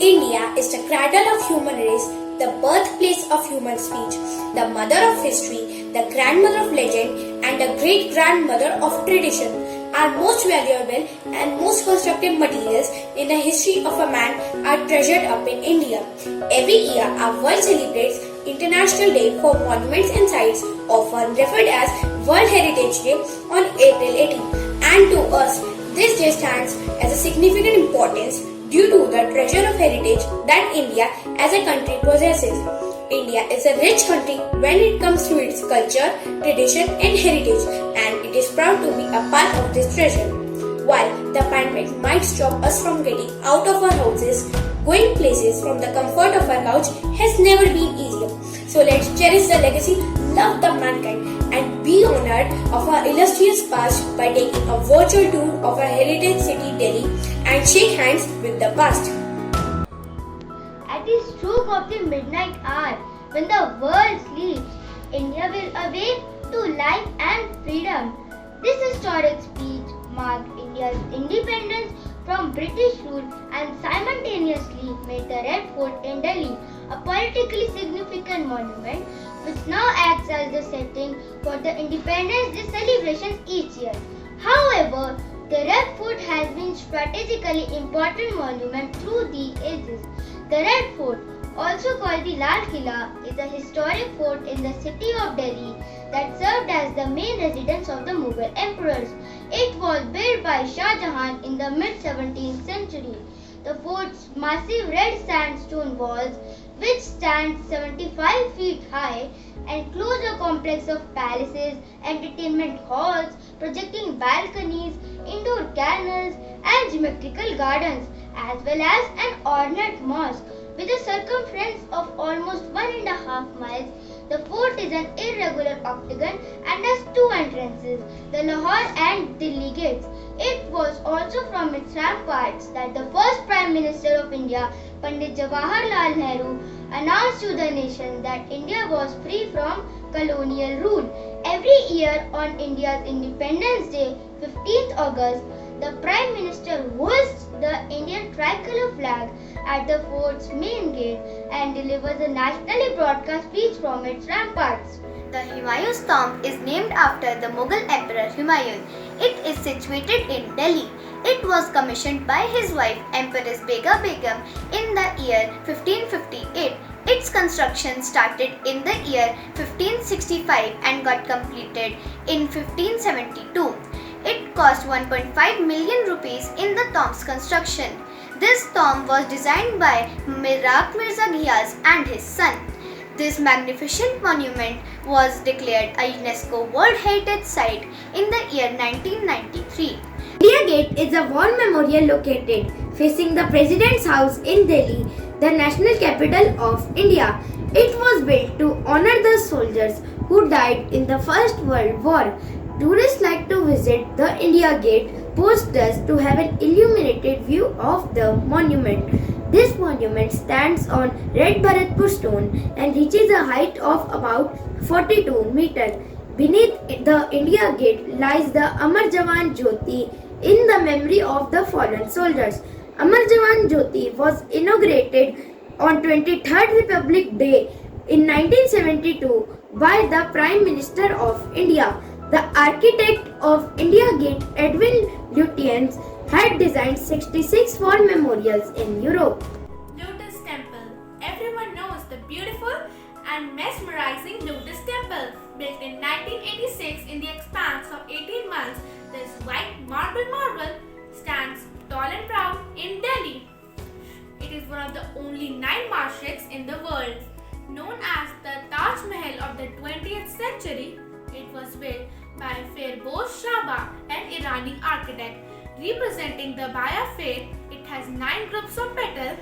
India is the cradle of human race, the birthplace of human speech, the mother of history, the grandmother of legend, and the great-grandmother of tradition. Our most valuable and most constructive materials in the history of a man are treasured up in India. Every year, our world celebrates International Day for Monuments and Sites, often referred as World Heritage Day on April 18. And to us, this day stands as a significant importance due to the treasure of heritage that India as a country possesses. India is a rich country when it comes to its culture, tradition and heritage, and it is proud to be a part of this treasure. While the pandemic might stop us from getting out of our houses, going places from the comfort of our couch has never been easier. So let's cherish the legacy, love the mankind, and be honored of our illustrious past by taking a virtual tour of our heritage city Delhi and shake hands with the past. At the stroke of the midnight hour, when the world sleeps, India will awake to life and freedom. This historic speech marked India's independence from British rule and simultaneously made the Red Fort in Delhi a politically significant monument which now acts as the setting for the Independence Day celebrations each year. However, the Red Fort has been strategically important monument through the ages. The Red Fort, also called the Lal Killa, is a historic fort in the city of Delhi that served as the main residence of the Mughal emperors. It was built by Shah Jahan in the mid-17th century. The fort's massive red sandstone walls, which stand 75 feet high, enclose a complex of palaces, entertainment halls, projecting balconies, indoor canals, and geometrical gardens, as well as an ornate mosque. With a circumference of almost 1.5 miles, the fort is an irregular octagon and has two entrances, the Lahore and Delhi gates. It was also from its ramparts that the first Prime Minister of India, Pandit Jawaharlal Nehru, announced to the nation that India was free from colonial rule. Every year on India's Independence Day, 15th August, the Prime Minister hoists the Indian tricolor flag at the fort's main gate and delivers a nationally broadcast speech from its ramparts. The Humayun's tomb is named after the Mughal Emperor Humayun. It is situated in Delhi. It was commissioned by his wife Empress Begum in the year 1558. Its construction started in the year 1565 and got completed in 1572. It cost 1.5 million rupees in the tomb's construction. This tomb was designed by Miraq Mirza Ghiyas and his son. This magnificent monument was declared a UNESCO World Heritage Site in the year 1993. India Gate is a war memorial located facing the President's House in Delhi, the national capital of India. It was built to honor the soldiers who died in the First World War. Tourists like to visit the India Gate post thus to have an illuminated view of the monument. This monument stands on Red Bharatpur stone and reaches a height of about 42 meters. Beneath the India Gate lies the Amar Jawan Jyoti in the memory of the fallen soldiers. Amar Jawan Jyoti was inaugurated on 23rd Republic Day in 1972 by the Prime Minister of India. The architect of India Gate, Edwin Lutyens, had designed 66 war memorials in Europe. Lotus Temple. Everyone knows the beautiful and mesmerizing Lotus Temple. Built in 1986 in the expanse of 18 months, this white marble stands tall and proud in Delhi. It is one of the only 9 mosques in the world. Known as the Taj Mahal of the 20th century, it was built by Firdosh Shah, an Irani architect. Representing the Baha'i faith, it has 9 groups of petals,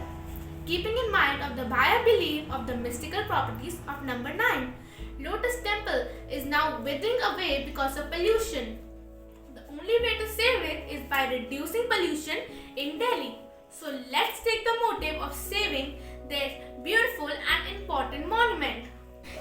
keeping in mind of the Baha'i belief of the mystical properties of number 9. Lotus Temple is now withering away because of pollution. The only way to save it is by reducing pollution in Delhi. So let's take the motive of saving this beautiful and important monument.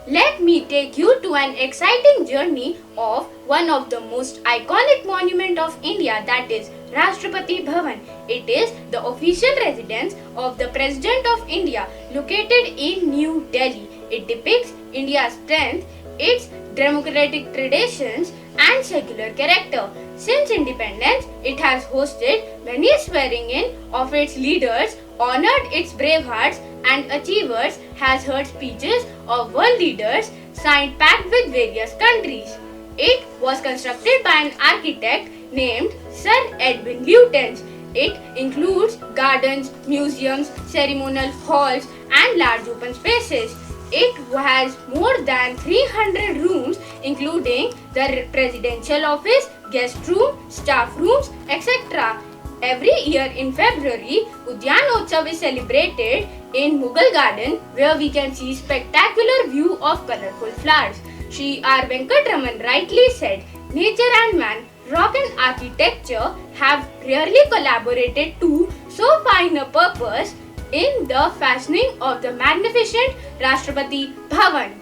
Let me take you to an exciting journey of one of the most iconic monuments of India, that is Rashtrapati Bhavan. It is the official residence of the President of India, located in New Delhi. It depicts India's strength, its democratic traditions and secular character. Since independence, it has hosted many swearing-in of its leaders, honored its brave hearts and achievers, has heard speeches of world leaders, signed pacts with various countries. It was constructed by an architect named Sir Edwin Lutyens. It includes gardens, museums, ceremonial halls and large open spaces. It has more than 300 rooms, including the presidential office, guest room, staff rooms, etc. Every year in February, Udyanotsav is celebrated in Mughal Garden, where we can see spectacular view of colorful flowers. Shri R. Venkatraman rightly said, nature and man, rock and architecture have rarely collaborated to so fine a purpose in the fashioning of the magnificent Rashtrapati Bhavan.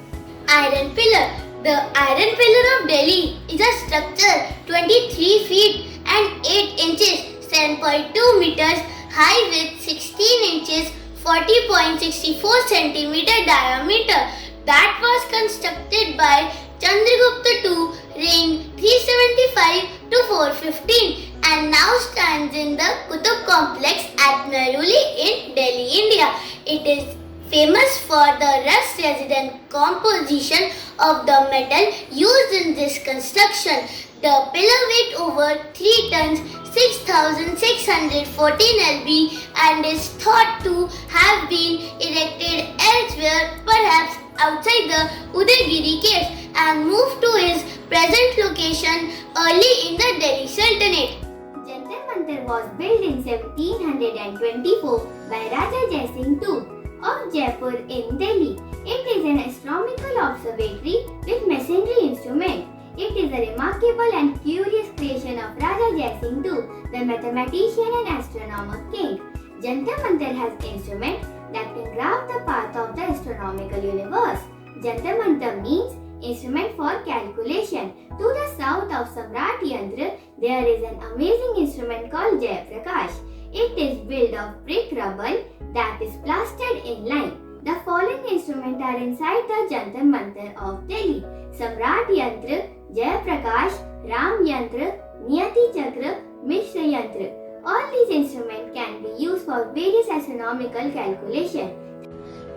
Iron Pillar. The Iron Pillar of Delhi is a structure 23 feet and 8 inches, 7.2 meters high with 16 inches, 40.64 centimeter diameter that was constructed by Chandragupta II, reign 375 to 415 and now stands in the Qutub complex at Mehrauli in Delhi, India. It is famous for the rust-resistant composition of the metal used in this construction. The pillar weighs over 3 tons, 6,614 lb and is thought to have been erected elsewhere, perhaps outside the Udaygiri caves, and moved to its present location early in the Delhi Sultanate. Jantar Mantar was built in 1724 by Raja Jai Singh II of Jaipur in Delhi. It is an astronomical observatory with masonry instrument. It is a remarkable and curious creation of Raja Jai Singh II, the mathematician and astronomer king. Jantar Mantar has instruments that can graph the path of the astronomical universe. Jantar Mantar means instrument for calculation. To the south of Samrat Yantra, there is an amazing instrument called Jai Prakash. It is built of brick rubble that is plastered in line. The following instruments are inside the Jantar Mantar of Delhi: Samrat Yantra, Jai Prakash, Ram Yantra, Niyati Chakra, Mishra Yantra. All these instruments can be used for various astronomical calculations.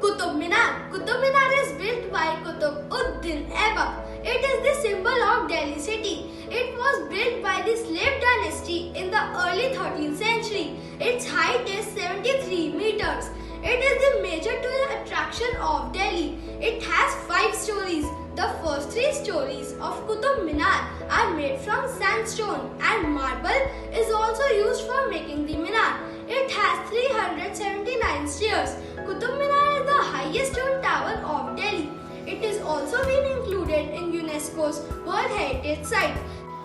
Qutub Minar. Qutub Minar is built by Qutb ud-Din Aibak. It is the symbol of Delhi city. It was built by the slave dynasty in the early 13th century. Its height is 73 meters. It is the major tourist attraction of Delhi. It has 5 stories. The first 3 stories of Qutub Minar are made from sandstone and marble is also used for making the minar. It has 379 stairs. Qutub Minar is the highest stone tower of Delhi. It is also been included in UNESCO's World Heritage Site.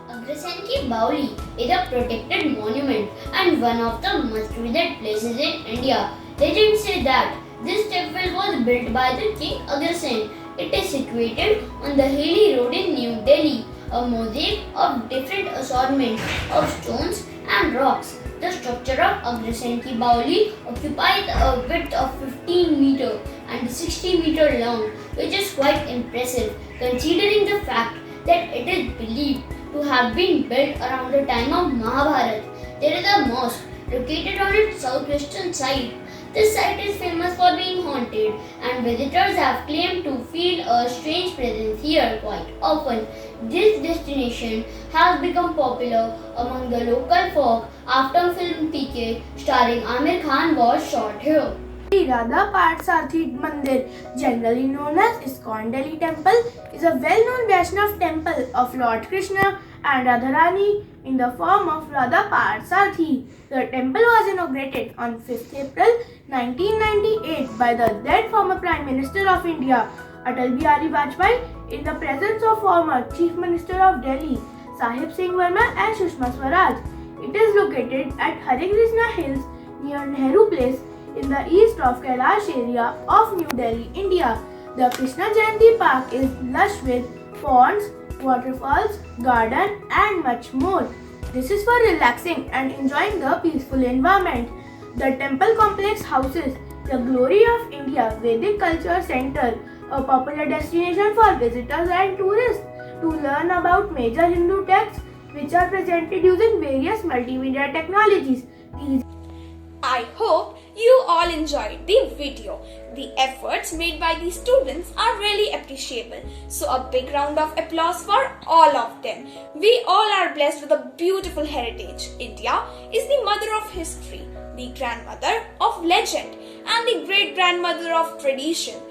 Agrasen Ki Baoli is a protected monument and one of the most visited places in India. Legends say that this temple was built by the King Agrasen. It is situated on the hilly road in New Delhi, a mosaic of different assortments of stones and rocks. The structure of Agrasen Ki Baoli occupies a width of 15 meter and 60 meter long, which is quite impressive considering the fact that it is believed to have been built around the time of Mahabharata. There is a mosque located on its southwestern side. This site is famous for being haunted, and visitors have claimed to feel a strange presence here quite often. This destination has become popular among the local folk after film PK starring Amir Khan was shot here. Sri Radha Parsathi Mandir, generally known as ISKCON Delhi Temple, is a well-known Vaishnav temple of Lord Krishna and Radharani in the form of Radha Parsathi. The temple was inaugurated on 5th April 1998 by the then former Prime Minister of India, Atal Bihari Vajpayee, in the presence of former Chief Minister of Delhi, Sahib Singh Verma and Sushma Swaraj. It is located at Hare Krishna Hills near Nehru Place in the east of Kailash area of New Delhi, India. The Krishna Jayanti Park is lush with ponds, waterfalls, garden and much more. This is for relaxing and enjoying the peaceful environment. The temple complex houses the Glory of India Vedic Culture Center, a popular destination for visitors and tourists to learn about major Hindu texts which are presented using various multimedia technologies. These I hope you all enjoyed the video. The efforts made by the students are really appreciable. So a big round of applause for all of them. We all are blessed with a beautiful heritage. India is the mother of history, the grandmother of legend, and the great grandmother of tradition.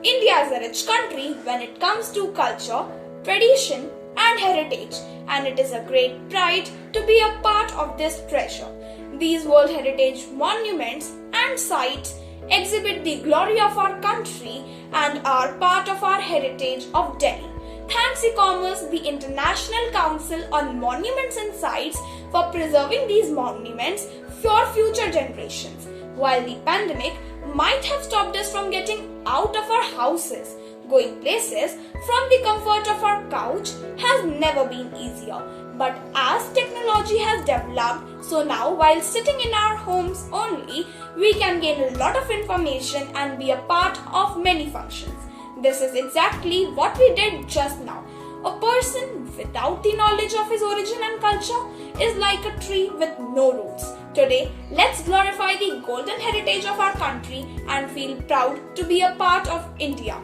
India is a rich country when it comes to culture, tradition, and heritage, and it is a great pride to be a part of this treasure. These World Heritage monuments and sites exhibit the glory of our country and are part of our heritage of Delhi. Thanks e-commerce, the International Council on Monuments and Sites, for preserving these monuments for future generations. While the pandemic might have stopped us from getting out of our houses, going places from the comfort of our couch has never been easier. But as technology has developed, so now while sitting in our homes only, we can gain a lot of information and be a part of many functions. This is exactly what we did just now. A person without the knowledge of his origin and culture is like a tree with no roots. Today, let's glorify the golden heritage of our country and feel proud to be a part of India.